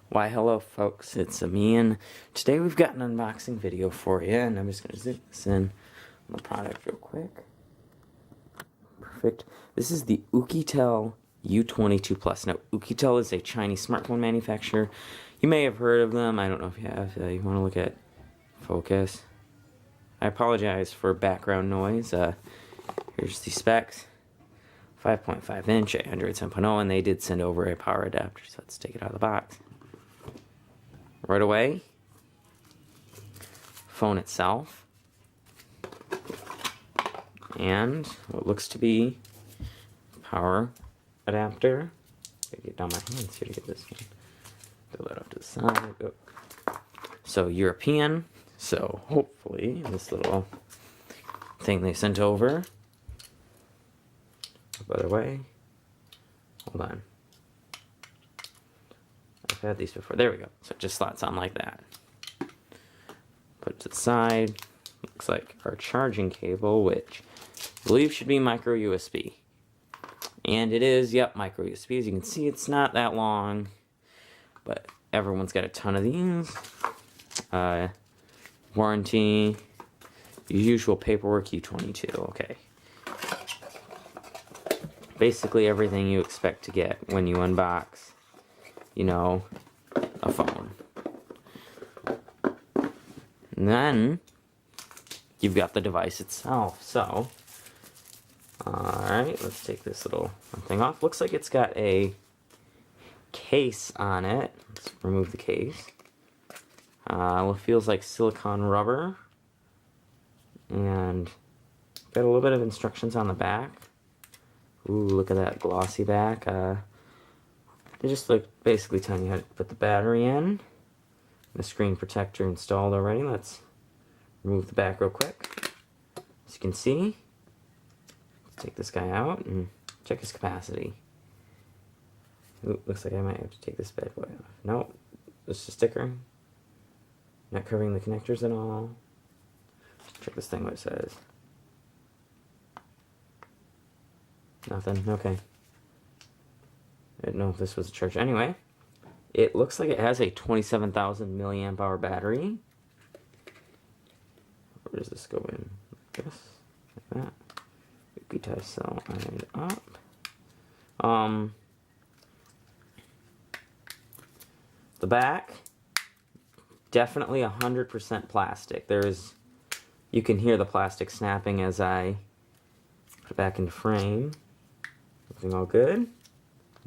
Why hello folks, it's me, and today we've got an unboxing video for you, and I'm just going to zoom this in on the product real quick. Perfect. This is the Oukitel U22 Plus. Now, Oukitel is a Chinese smartphone manufacturer. You may have heard of them. I don't know if you have. You want to look at focus. I apologize for background noise. Here's the specs. 5.5 inch, Android 7.0, and they did send over a power adapter, so let's take it out of the box. Right away, phone itself, and what looks to be power adapter. Gotta get down my hands here to get this one. Throw that off to the side. Oh. So European. So hopefully this little thing they sent over. By the way, hold on. I've had these before. There we go. So it just slots on like that. Put it to the side. Looks like our charging cable, which I believe should be micro USB. And it is, yep, micro USB. As you can see, it's not that long, but everyone's got a ton of these. Warranty, usual paperwork, U22. Okay. Basically everything you expect to get when you unbox, you know, a phone. And then you've got the device itself. So, alright, let's take this little thing off. Looks like it's got a case on it. Let's remove the case. It feels like silicone rubber. And got a little bit of instructions on the back. Ooh, look at that glossy back. They just look basically telling you how to put the battery in. The screen protector installed already. Let's remove the back real quick. As you can see, let's take this guy out and check his capacity. Ooh, looks like I might have to take this bad boy off. Nope, just a sticker. Not covering the connectors at all. Check this thing what it says. Nothing, okay. I didn't know if this was a charger. Anyway, it looks like it has a 27,000 milliamp hour battery. Where does this go in? Like this, like that. Oukitel cell ironed up. The back, definitely 100% plastic. You can hear the plastic snapping as I put it back into frame. Everything all good?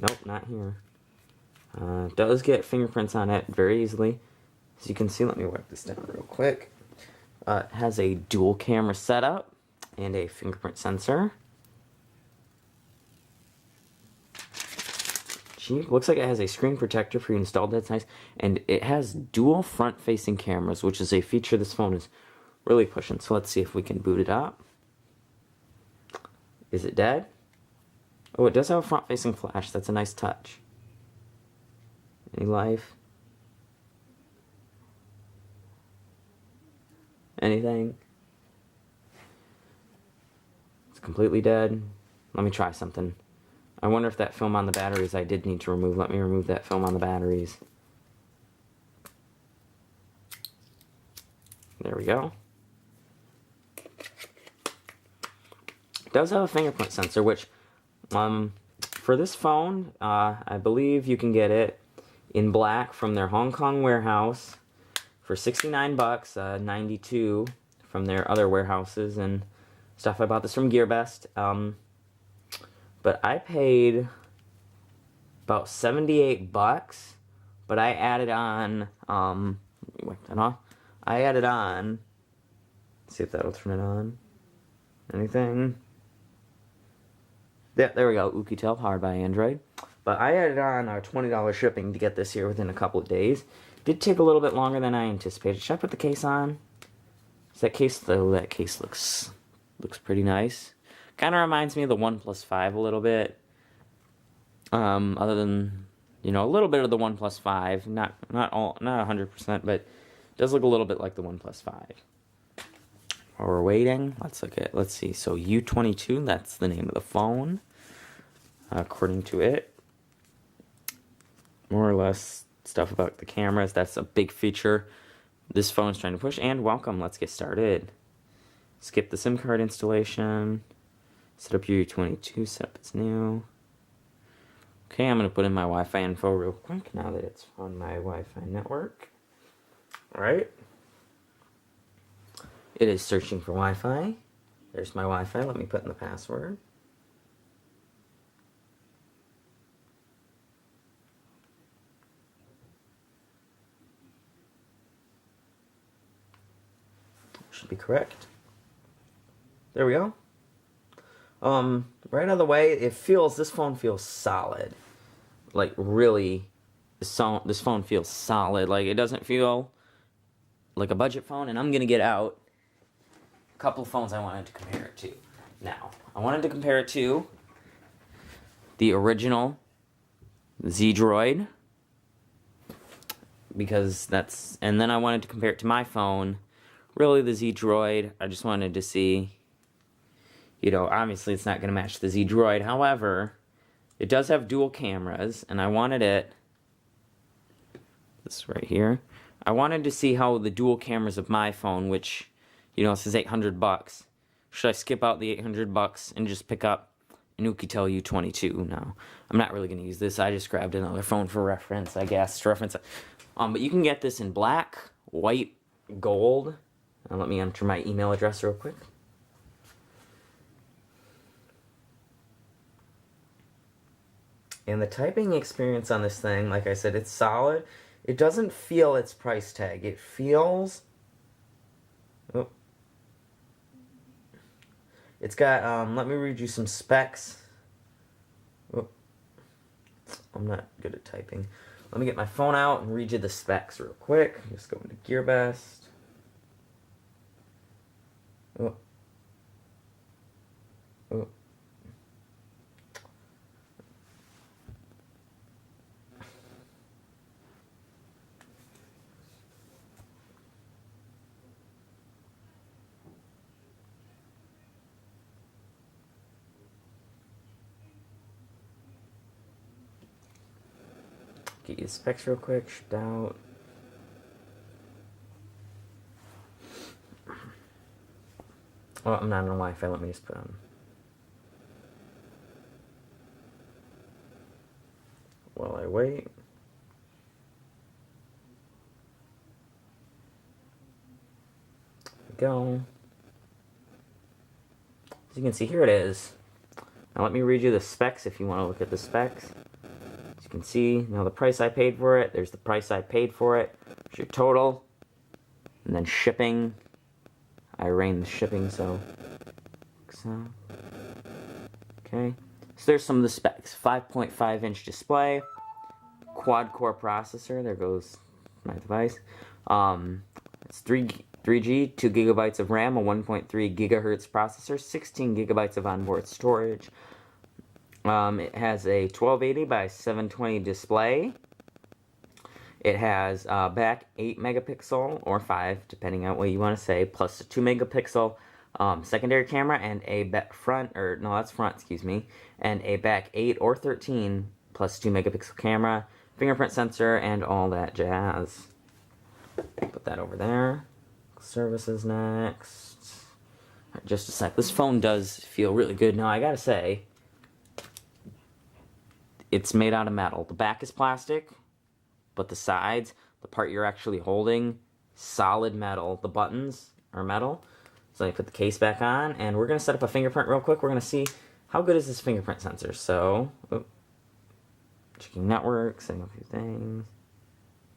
Nope, not here. Does get fingerprints on it very easily. As you can see, let me wipe this down real quick. It has a dual camera setup and a fingerprint sensor. Gee, looks like it has a screen protector for you installed. That's nice. And it has dual front-facing cameras, which is a feature this phone is really pushing. So let's see if we can boot it up. Is it dead? Oh, it does have a front-facing flash. That's a nice touch. Any life? Anything? It's completely dead. Let me try something. I wonder if that film on the batteries I did need to remove. Let me remove that film on the batteries. There we go. It does have a fingerprint sensor, which for this phone, I believe you can get it in black from their Hong Kong warehouse for 69 bucks, 92 from their other warehouses and stuff. I bought this from GearBest, but I paid about 78 bucks, but I added on, let me wipe that off. I added on, let's see if that'll turn it on. Anything? Yeah, there we go. Oukitel, powered by Android. But I added on our $20 shipping to get this here within a couple of days. Did take a little bit longer than I anticipated. Should I put the case on? Is that case, though, that case looks pretty nice. Kind of reminds me of the OnePlus 5 a little bit. Other than, you know, a little bit of the OnePlus 5. Not 100%, but it does look a little bit like the OnePlus 5. While we're waiting, let's see. So U22, that's the name of the phone. According to it, more or less stuff about the cameras. That's a big feature this phone's trying to push. And welcome, let's get started. Skip the SIM card installation. Set up your U22, set up its new. Okay, I'm going to put in my Wi-Fi info real quick now that it's on my Wi-Fi network. Alright. It is searching for Wi-Fi. There's my Wi-Fi. Let me put in the password. Should be correct. There we go. Right out of the way, this phone feels solid. Like, really, this phone feels solid. Like, it doesn't feel like a budget phone, and I'm gonna get out a couple of phones I wanted to compare it to. Now, I wanted to compare it to the original Z-Droid, because and then I wanted to compare it to my phone. Really, the Z-Droid, I just wanted to see, you know, obviously it's not going to match the Z-Droid. However, it does have dual cameras, and I wanted this right here. I wanted to see how the dual cameras of my phone, which, you know, says $800. Should I skip out the $800 and just pick up an Oukitel U22? No, I'm not really going to use this. I just grabbed another phone for reference, I guess, but you can get this in black, white, gold. Let me enter my email address real quick. And the typing experience on this thing, like I said, it's solid. It doesn't feel its price tag. It feels... Oh. It's got, let me read you some specs. Oh. I'm not good at typing. Let me get my phone out and read you the specs real quick. Just go into GearBest. Oh. Oh. Get you the specs real quick. Shipped out. Oh, I'm not on Wi-Fi. Let me just put on. While I wait. There we go. As you can see, here it is. Now let me read you the specs if you want to look at the specs. As you can see, now the price I paid for it. There's the price I paid for it. There's your total. And then shipping. I arranged the shipping, so. Okay. So there's some of the specs. 5.5-inch display. Quad-core processor. There goes my device. It's 3G, 2 gigabytes of RAM, a 1.3 gigahertz processor, 16 gigabytes of onboard storage. It has a 1280 by 720 display. It has back 8 megapixel or 5, depending on what you want to say, plus a 2 megapixel secondary camera and a front, excuse me, and a back 8 or 13 plus 2 megapixel camera, fingerprint sensor, and all that jazz. Put that over there. Services next. Right, just a sec. This phone does feel really good. Now, I gotta say, it's made out of metal. The back is plastic, but the sides, the part you're actually holding, solid metal. The buttons are metal. So let me put the case back on, and we're gonna set up a fingerprint real quick. We're gonna see how good is this fingerprint sensor. So, checking network, setting up a few things.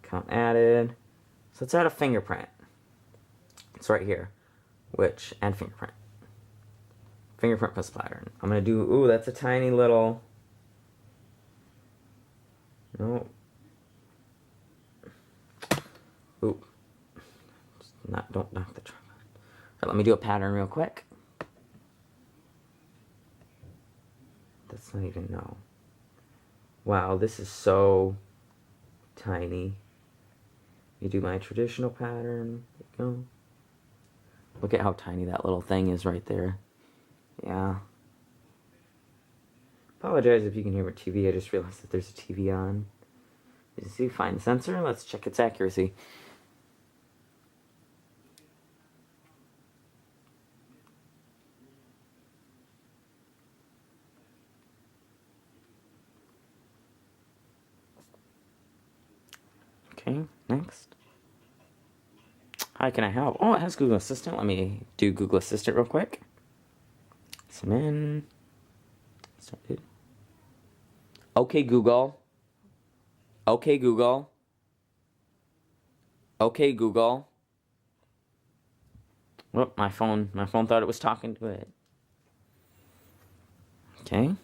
Account added. So let's add a fingerprint. It's right here. And fingerprint. Fingerprint plus pattern. I'm gonna do, ooh, that's a tiny little, no. Ooh. Don't knock the tripod. Alright, let me do a pattern real quick. That's not even, no. Wow, this is so tiny. You do my traditional pattern. There you go. Look at how tiny that little thing is right there. Yeah. Apologize if you can hear my TV. I just realized that there's a TV on. You see, fine sensor. Let's check its accuracy. Okay, next. Hi, can I help? Oh, it has Google Assistant. Let me do Google Assistant real quick. Zoom in. Started. Okay, Google. Okay, Google. Okay, Google. Whoop, my phone thought it was talking to it. Okay.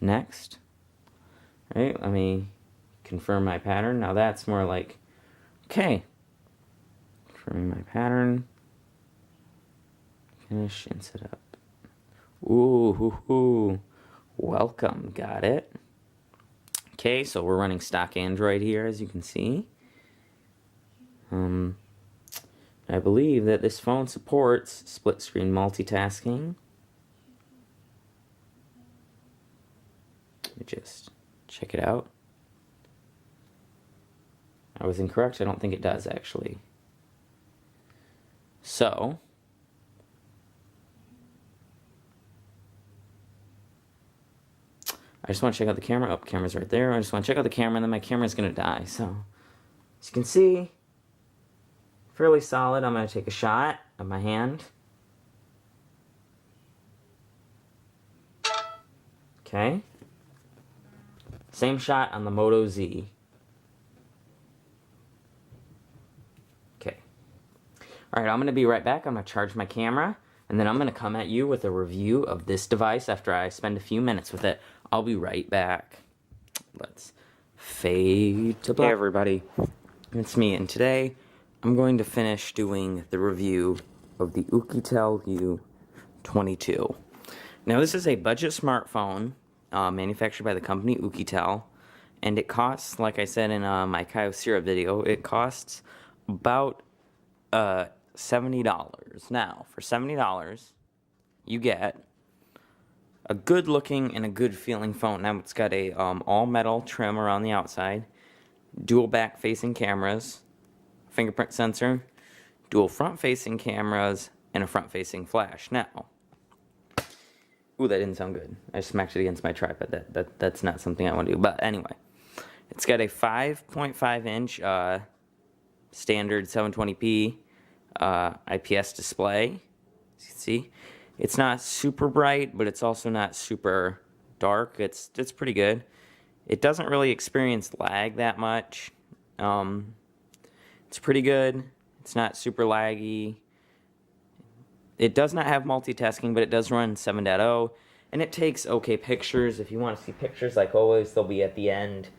Next. All right, let me confirm my pattern. Now that's more like, okay. Confirming my pattern. Finish and set up. Ooh, hoo, hoo. Welcome, got it. Okay, so we're running stock Android here, as you can see. I believe that this phone supports split screen multitasking. Let me just check it out. I was incorrect. I don't think it does, actually. So, I just want to check out the camera. Oh, camera's right there. I just want to check out the camera, and then my camera's going to die. So, as you can see, fairly solid. I'm going to take a shot of my hand. Okay. Same shot on the Moto Z. Okay. Alright, I'm going to be right back. I'm going to charge my camera, and then I'm going to come at you with a review of this device after I spend a few minutes with it. I'll be right back. Let's fade to black. Hey everybody, it's me, and today I'm going to finish doing the review of the Oukitel U22. Now this is a budget smartphone manufactured by the company Oukitel, and it costs, like I said in my Kyocera video, it costs about $70. Now, for $70, you get a good looking and a good feeling phone. Now it's got a all metal trim around the outside, dual back facing cameras, fingerprint sensor, dual front facing cameras, and a front facing flash. Now, ooh, that didn't sound good. I smacked it against my tripod. That's not something I want to do. But anyway, it's got a 5.5 inch standard 720p IPS display. As you can see, it's not super bright, but it's also not super dark. It's pretty good. It doesn't really experience lag that much. It's pretty good. It's not super laggy. It does not have multitasking, but it does run 7.0, and it takes okay pictures. If you want to see pictures, like always, they'll be at the end.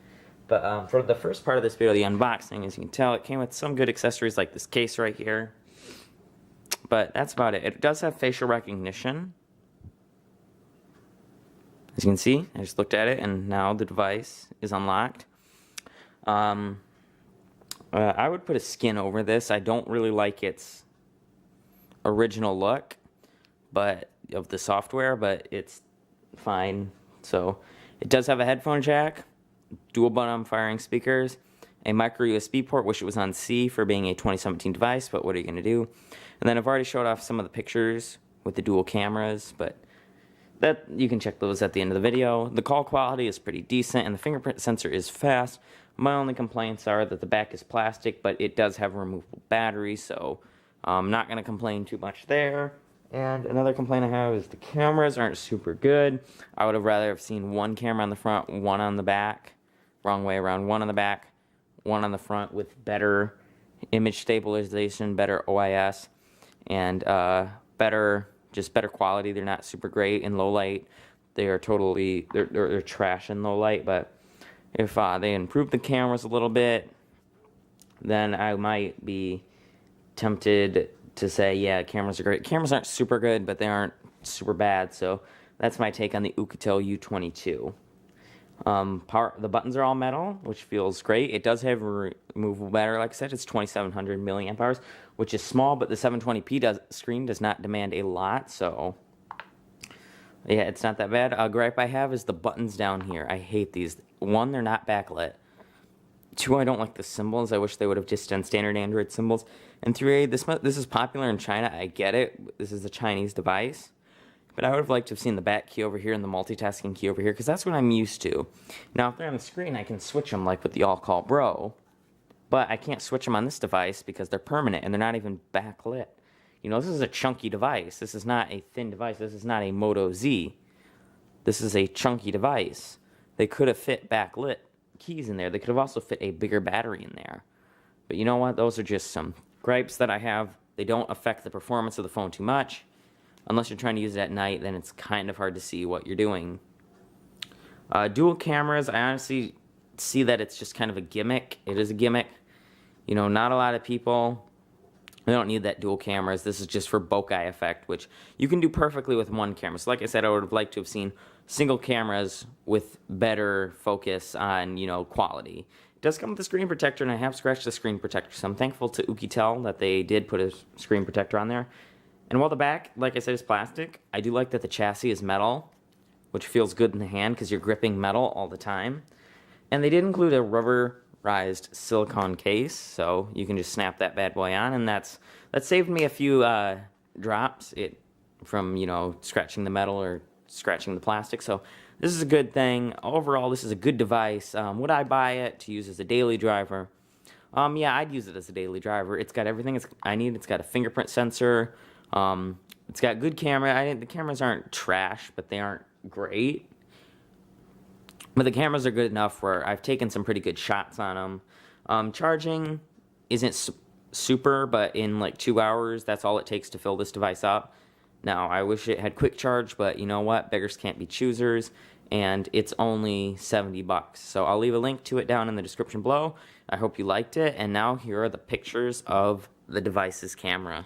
But for the first part of this video, the unboxing, as you can tell, it came with some good accessories like this case right here. But that's about it. It does have facial recognition. As you can see, I just looked at it, and now the device is unlocked. I would put a skin over this. I don't really like its original look of the software, but it's fine. So it does have a headphone jack, dual button firing speakers, a micro USB port. Wish it was on C for being a 2017 device, but what are you going to do? And then I've already showed off some of the pictures with the dual cameras, but that you can check those at the end of the video. The call quality is pretty decent, and the fingerprint sensor is fast. My only complaints are that the back is plastic, but it does have a removable battery, so I'm not going to complain too much there. And another complaint I have is the cameras aren't super good. I would have rather have seen one camera on the front, one on the back. Wrong way around. One on the back, one on the front with better image stabilization, better OIS, and better quality. They're not super great in low light. They are they're trash in low light, but if they improve the cameras a little bit, then I might be tempted to say, yeah, cameras are great. Cameras aren't super good, but they aren't super bad, so that's my take on the Oukitel U22. The buttons are all metal, which feels great. It does have a removable battery, like I said. It's 2,700 milliamp hours, which is small, but the 720p screen does not demand a lot, so yeah, it's not that bad. A gripe I have is the buttons down here. I hate these. One, they're not backlit. 2, I don't like the symbols. I wish they would have just done standard Android symbols. And 3A, this is popular in China. I get it. This is a Chinese device. But I would have liked to have seen the back key over here and the multitasking key over here, because that's what I'm used to. Now, if they're on the screen, I can switch them like with the All-Call Bro. But I can't switch them on this device because they're permanent and they're not even backlit. You know, this is a chunky device. This is not a thin device. This is not a Moto Z. This is a chunky device. They could have fit backlit keys in there. They could have also fit a bigger battery in there. But you know what? Those are just some gripes that I have. They don't affect the performance of the phone too much. Unless you're trying to use it at night, then it's kind of hard to see what you're doing. Dual cameras, I honestly see that it's just kind of a gimmick. It is a gimmick. You know, not a lot of people, they don't need that dual cameras. This is just for bokeh effect, which you can do perfectly with one camera. So like I said, I would have liked to have seen single cameras with better focus on, you know, quality. It does come with a screen protector, and I have scratched the screen protector, so I'm thankful to Oukitel that they did put a screen protector on there. And while the back, like I said, is plastic, I do like that the chassis is metal, which feels good in the hand because you're gripping metal all the time. And they did include a rubberized silicone case, so you can just snap that bad boy on, and that saved me a few drops from, you know, scratching the metal or scratching the plastic. So this is a good thing. Overall, this is a good device. Would I buy it to use as a daily driver? Yeah, I'd use it as a daily driver. It's got everything I need. It's got a fingerprint sensor. It's got good camera. The cameras aren't trash, but they aren't great. But the cameras are good enough where I've taken some pretty good shots on them. Charging isn't super, but in like 2 hours, that's all it takes to fill this device up. Now, I wish it had quick charge, but you know what? Beggars can't be choosers, and it's only $70. So I'll leave a link to it down in the description below. I hope you liked it, and now here are the pictures of the device's camera.